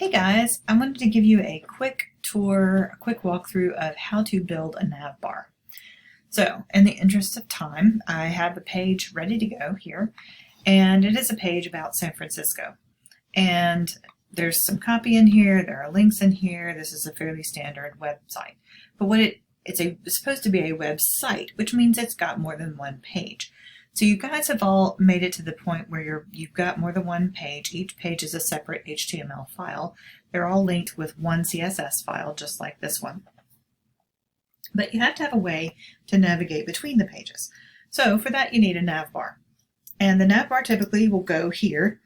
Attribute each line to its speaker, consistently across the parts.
Speaker 1: Hey guys, I wanted to give you a quick tour, a quick walkthrough of how to build a nav bar. So, in the interest of time, I have a page ready to go here, and it is a page about San Francisco. And there's some copy in here, there are links in here, this is a fairly standard website. But it's supposed to be a website, which means it's got more than one page. So you guys have all made it to the point where you've got more than one page. Each page is a separate HTML file. They're all linked with one CSS file, just like this one. But you have to have a way to navigate between the pages. So for that you need a nav bar. And the nav bar typically will go here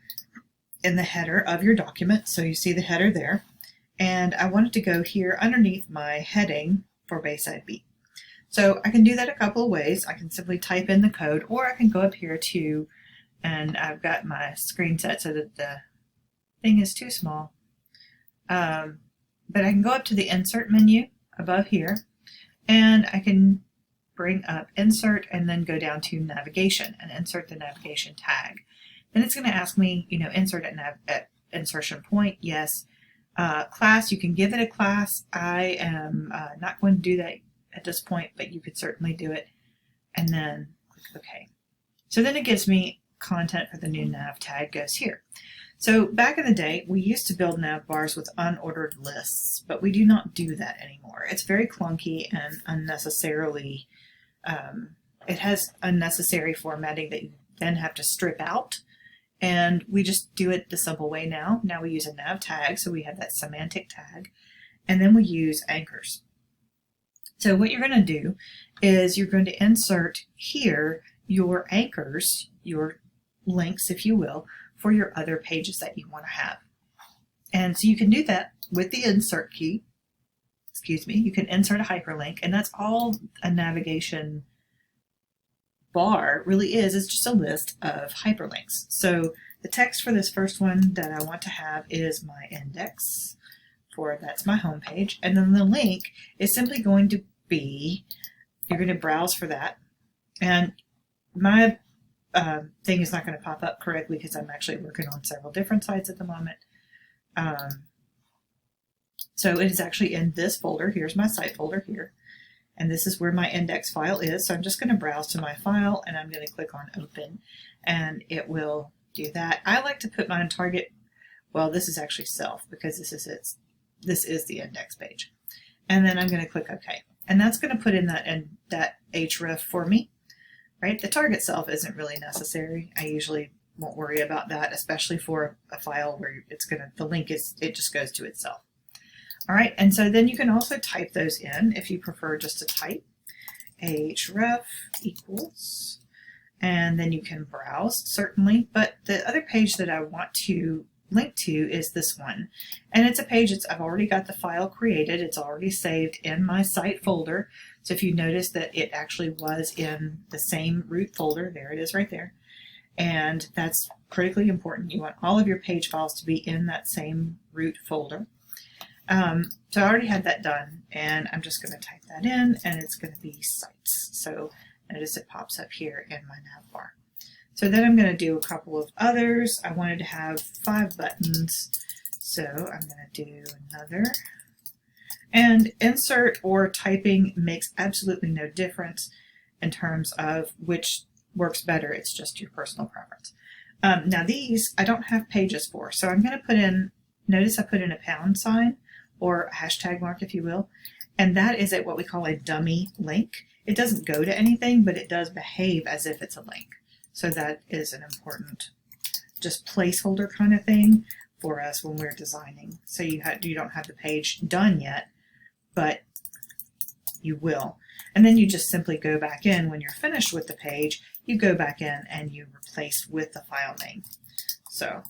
Speaker 1: in the header of your document. So you see the header there. And I want it to go here underneath my heading for Bayside B. So I can do that a couple of ways. I can simply type in the code, or I can go up here to, and I've got my screen set so that the thing is too small. But I can go up to the insert menu above here, and I can bring up insert and then go down to navigation and insert the navigation tag. Then it's going to ask me, insert at insertion point. Yes. Class, you can give it a class. I am not going to do that at this point, but you could certainly do it, and then click OK. So then it gives me content for the new nav tag goes here. So back in the day, we used to build nav bars with unordered lists, but we do not do that anymore. It's very clunky and unnecessarily, it has unnecessary formatting that you then have to strip out, and we just do it the simple way now. Now we use a nav tag, so we have that semantic tag, and then we use anchors. So what you're going to do is you're going to insert here your anchors, your links, if you will, for your other pages that you want to have. And so you can do that with the insert key. Excuse me, you can insert a hyperlink, and that's all a navigation bar really is. It's just a list of hyperlinks. So the text for this first one that I want to have is my index. That's my home page, and then the link is simply going to be, you're going to browse for that, and my thing is not going to pop up correctly because I'm actually working on several different sites at the moment. So it is actually in this folder. Here's my site folder here, and this is where my index file is. So I'm just going to browse to my file, and I'm going to click on open, and it will do that. I like to put mine target, well, this is actually self, because this is the index page. And then I'm going to click OK. And that's going to put in that href for me, right? The target self isn't really necessary. I usually won't worry about that, especially for a file where the link it just goes to itself. All right, and so then you can also type those in if you prefer just to type href equals, and then you can browse certainly. But the other page that I want to link to is this one, and it's a page I've already got the file created. It's already saved in my site folder. So if you notice that it actually was in the same root folder, there it is right there, and that's critically important. You want all of your page files to be in that same root folder. So I already had that done, and I'm just going to type that in, and it's going to be sites. So notice it pops up here in my nav bar. So then I'm going to do a couple of others. I wanted to have 5 buttons, so I'm going to do another. And insert or typing makes absolutely no difference in terms of which works better. It's just your personal preference. Now these I don't have pages for, so I'm going to put in, notice I put in a pound sign or a hashtag mark, if you will, and that is what we call a dummy link. It doesn't go to anything, but it does behave as if it's a link. So that is an important just placeholder kind of thing for us when we're designing. So you don't have the page done yet, but you will. And then you just simply go back in when you're finished with the page, you go back in and you replace with the file name. So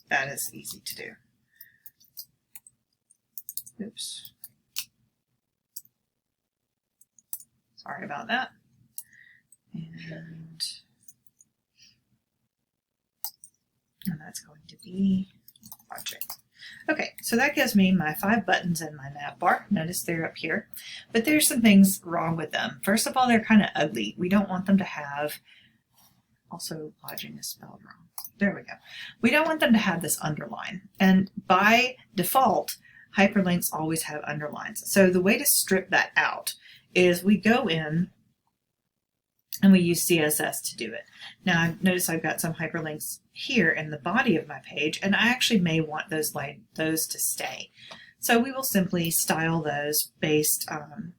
Speaker 1: that is easy to do. Oops. Sorry about that. And that's going to be project. Okay, so that gives me my 5 buttons in my nav bar. Notice they're up here, but there's some things wrong with them. First of all, they're kind of ugly. We don't want them to have, also lodging is spelled wrong. There we go. We don't want them to have this underline. And by default, hyperlinks always have underlines. So the way to strip that out is we go in and we use CSS to do it. Now notice I've got some hyperlinks here in the body of my page, and I actually may want those to stay. So we will simply style those based on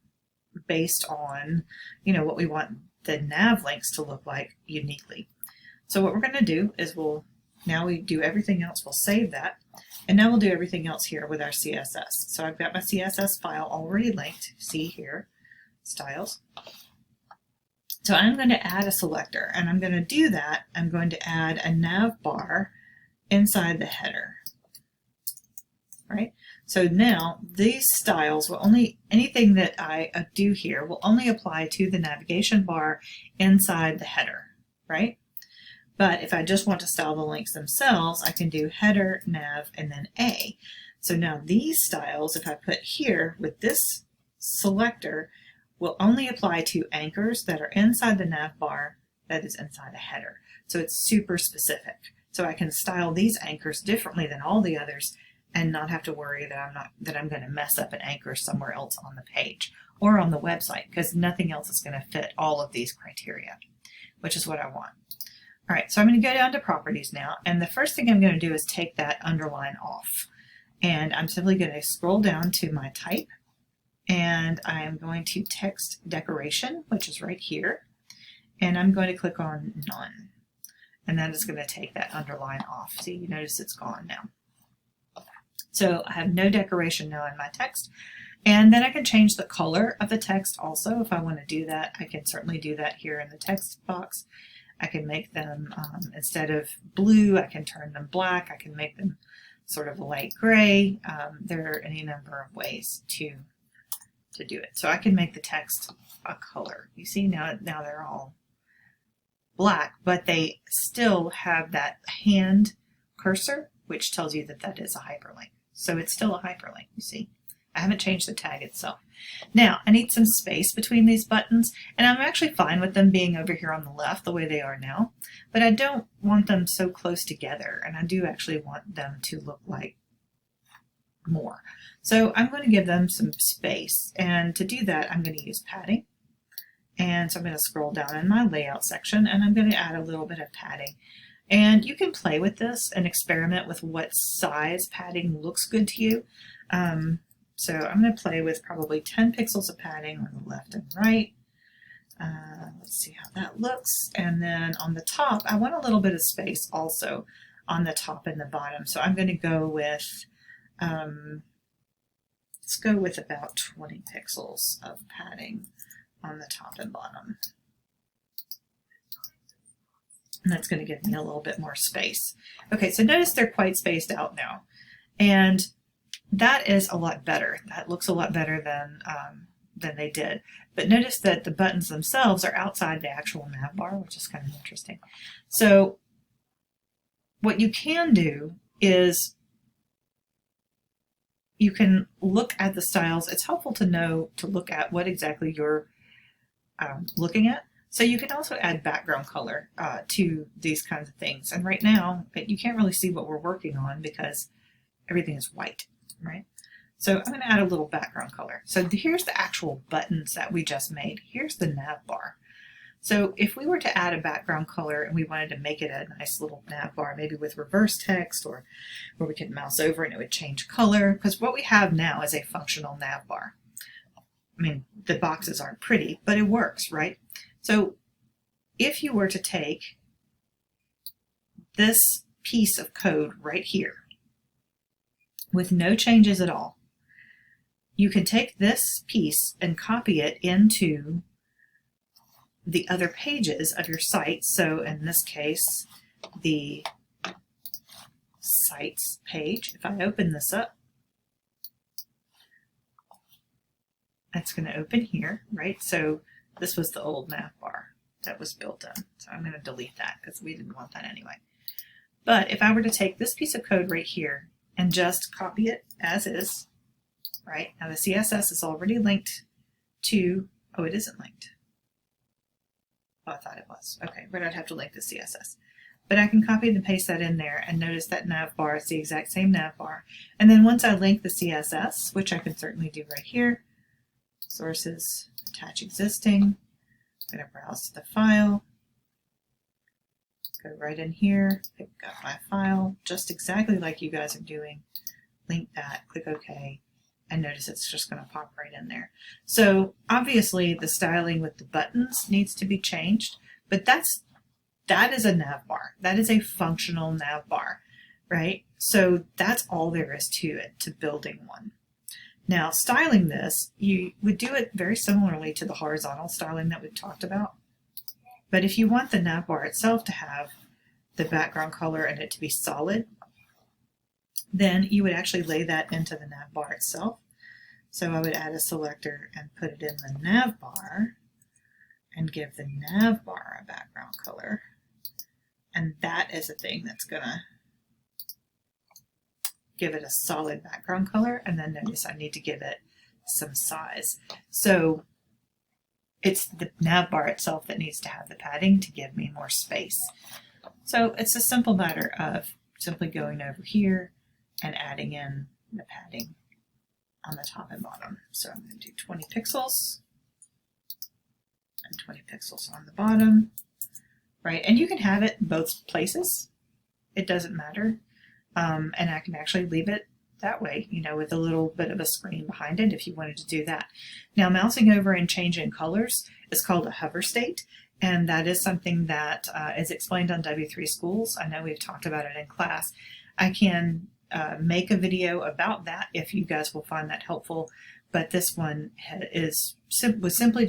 Speaker 1: what we want the nav links to look like uniquely. So what we're going to do is now we do everything else, we'll save that, and now we'll do everything else here with our CSS. So I've got my CSS file already linked, see here, styles. So I'm going to add a selector, and I'm going to do that. I'm going to add a nav bar inside the header, right? So now these styles will anything that I do here will only apply to the navigation bar inside the header, right? But if I just want to style the links themselves, I can do header, nav, and then A. So now these styles, if I put here with this selector, will only apply to anchors that are inside the nav bar that is inside a header. So it's super specific. So I can style these anchors differently than all the others and not have to worry that I'm going to mess up an anchor somewhere else on the page or on the website, because nothing else is going to fit all of these criteria, which is what I want. All right, so I'm going to go down to properties now, and the first thing I'm going to do is take that underline off. And I'm simply going to scroll down to my type, and I am going to text decoration, which is right here, and I'm going to click on none. And that is going to take that underline off. See, you notice it's gone now. So I have no decoration now in my text. And then I can change the color of the text also. If I want to do that, I can certainly do that here in the text box. I can make them, instead of blue, I can turn them black. I can make them sort of light gray. There are any number of ways to do it. So I can make the text a color. You see now they're all black, but they still have that hand cursor, which tells you that that is a hyperlink. So it's still a hyperlink, you see. I haven't changed the tag itself. Now, I need some space between these buttons, and I'm actually fine with them being over here on the left the way they are now, but I don't want them so close together, and I do actually want them to look like more. So I'm going to give them some space, and to do that, I'm going to use padding. And so I'm going to scroll down in my layout section, and I'm going to add a little bit of padding. And you can play with this and experiment with what size padding looks good to you. So I'm going to play with probably 10 pixels of padding on the left and right. Let's see how that looks. And then on the top, I want a little bit of space also on the top and the bottom. So I'm going to go with, let's go with about 20 pixels of padding on the top and bottom. And that's going to give me a little bit more space. Okay, so notice they're quite spaced out now. And that is a lot better. That looks a lot better than they did. But notice that the buttons themselves are outside the actual nav bar, which is kind of interesting. So what you can do is you can look at the styles. It's helpful to know to look at what exactly you're looking at. So you can also add background color to these kinds of things. And right now, you can't really see what we're working on because everything is white, right? So I'm going to add a little background color. So here's the actual buttons that we just made. Here's the nav bar. So if we were to add a background color and we wanted to make it a nice little nav bar, maybe with reverse text or where we could mouse over and it would change color, because what we have now is a functional nav bar. I mean, the boxes aren't pretty, but it works, right? So if you were to take this piece of code right here with no changes at all, you can take this piece and copy it into the other pages of your site. So in this case, the sites page, if I open this up, it's going to open here, right? So this was the old nav bar that was built in. So I'm going to delete that because we didn't want that anyway. But if I were to take this piece of code right here and just copy it as is, right? Now the CSS is already linked to, oh, it isn't linked. Oh, I thought it was. Okay, but I'd have to link the CSS. but I can copy and paste that in there and notice that nav bar is the exact same nav bar. And then once I link the CSS, which I can certainly do right here, sources, attach existing, I'm going to browse to the file, go right in here, pick up my file, just exactly like you guys are doing, link that, click OK, and notice it's just going to pop right in there. So obviously the styling with the buttons needs to be changed, but that is a nav bar. That is a functional nav bar, right? So that's all there is to it, to building one. Now styling this, you would do it very similarly to the horizontal styling that we've talked about. But if you want the nav bar itself to have the background color and it to be solid, then you would actually lay that into the nav bar itself. So I would add a selector and put it in the nav bar and give the nav bar a background color. And that is a thing that's going to give it a solid background color. And then notice I need to give it some size. So it's the nav bar itself that needs to have the padding to give me more space. So it's a simple matter of simply going over here and adding in the padding on the top and bottom. So I'm going to do 20 pixels and 20 pixels on the bottom, right? And you can have it both places. It doesn't matter. And I can actually leave it that way, you know, with a little bit of a screen behind it if you wanted to do that. Now mousing over and changing colors is called a hover state, and that is something that is explained on W3 Schools. I know we've talked about it in class. I can make a video about that if you guys will find that helpful, but this one was simply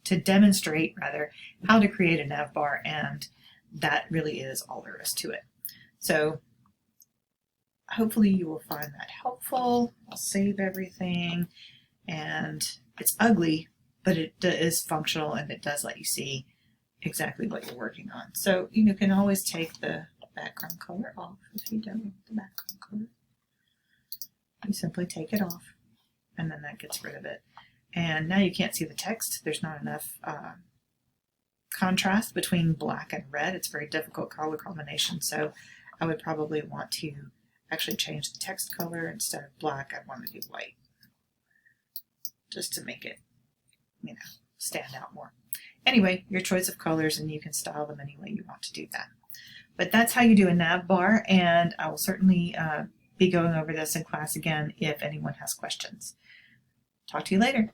Speaker 1: to demonstrate rather how to create a nav bar, and that really is all there is to it. So hopefully you will find that helpful. I'll save everything, and it's ugly, but it is functional and it does let you see exactly what you're working on. So you can always take the background color off if you don't want the background color. You simply take it off, and then that gets rid of it. And now you can't see the text. There's not enough contrast between black and red. It's a very difficult color combination, so I would probably want to actually change the text color. Instead of black, I want to do white, just to make it, you know, stand out more. Anyway, your choice of colors, and you can style them any way you want to do that. But that's how you do a nav bar, and I will certainly be going over this in class again if anyone has questions. Talk to you later.